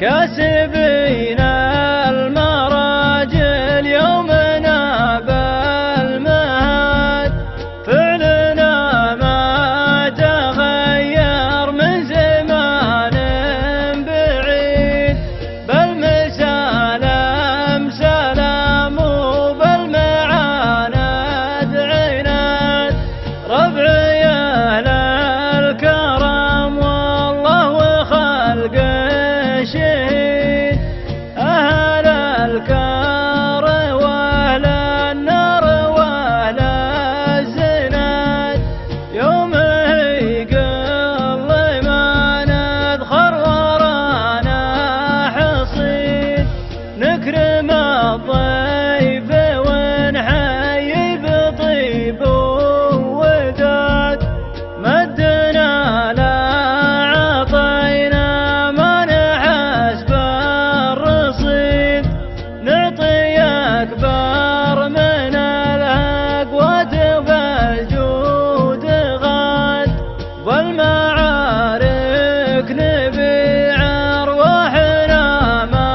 كاسبين المراجل يومنا بالمهد، فعلنا ما تغير من زمان بعيد، بل مسالم سلام وبالمعاند عناد. ربعي أهل الكرم والله وخلقه شهيد، أهل الكار وأهل النار وأهل الزناد، يومه يقل ما ندخر ورانا حصيد، نكرم الضيف ونحيي بطيب ووداد، مدنا لا أكبر من الأقوات بالجود غاد، والمعارك نبيع أرواحنا ما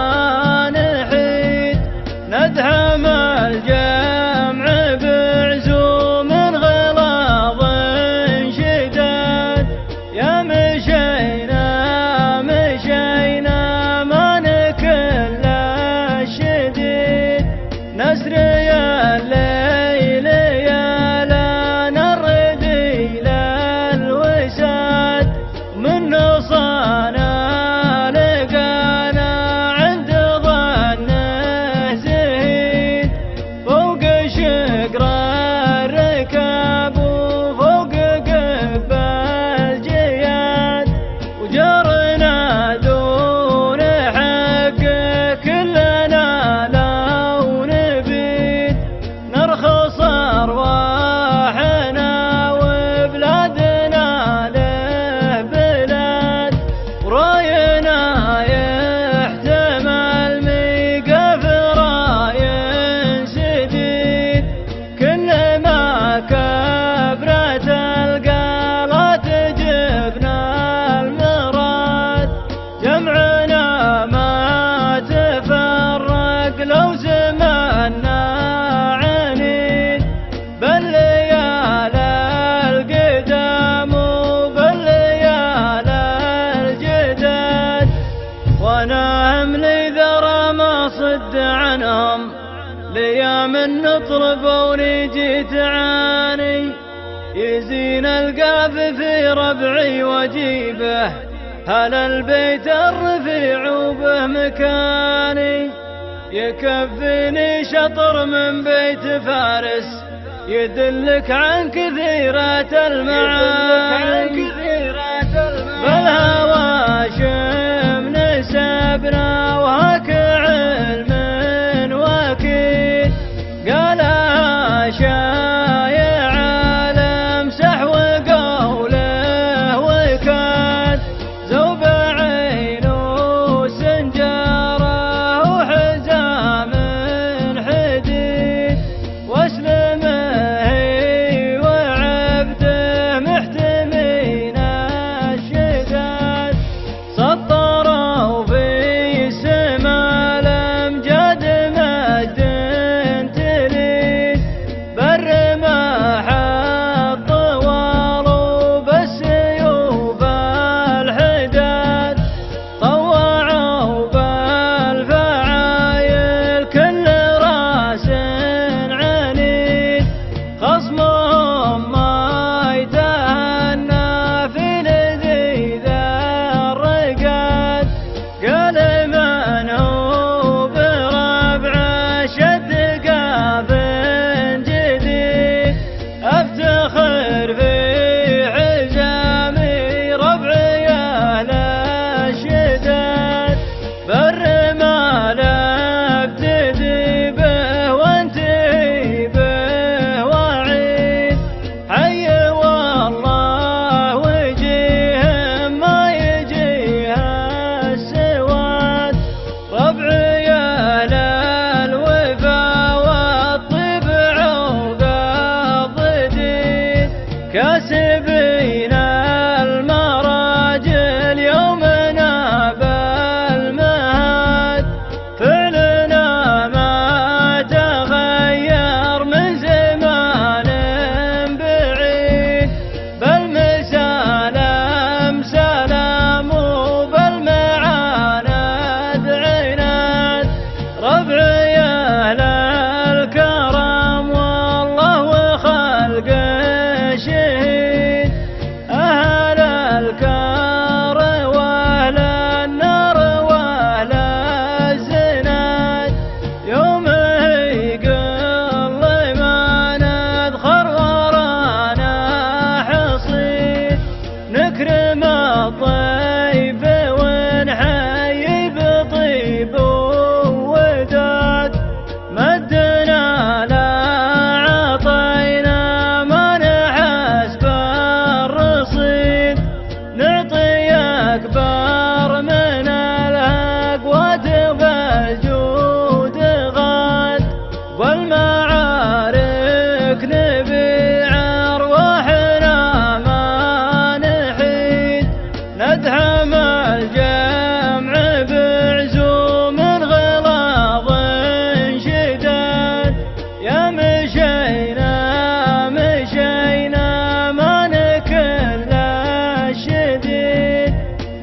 نحيد، ندعم الجمع بعزوم غلاظ شداد. يا مشينا مشينا ما نكل الشديد، نسري الليل يا لنا الردي للوساد، من نصانا لقانا عند ظنه زهيد، فوق شقر الركاب وفوق قب الجياد، وجرنا دون حق كلنا نرخص أرواحنا وبلادنا له بلاد، وراينا يحتمل ميقف راي سديد، كلما كبرت القالات جبنا المراد، جمعنا ما تفرق لو زمنا بالليال القدام وبالليال الجداد، وانا املي ذرى ما صد عنهم، ليام نطلب ونجي تعاني، يزين القاف في ربعي وجيبه، هل البيت الرفيع وبه مكاني، يكفيني شطر من بيت فارس، يدلك عن كثيرات المعاني، بالهواشم نسبنا وهك علم وكيد، قالها شايع الامسح وقوله وكاد، زوب عينه سنجاره وحزام حديد، واسلم وعبده محتمين الشداد.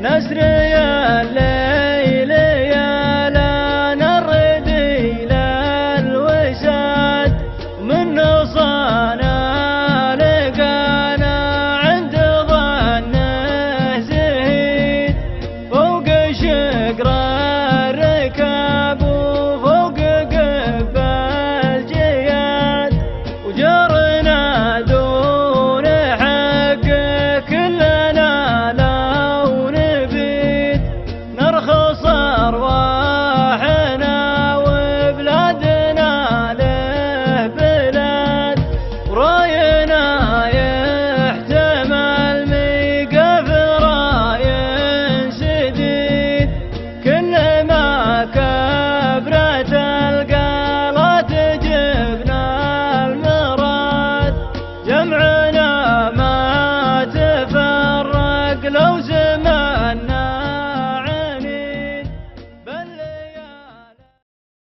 نسر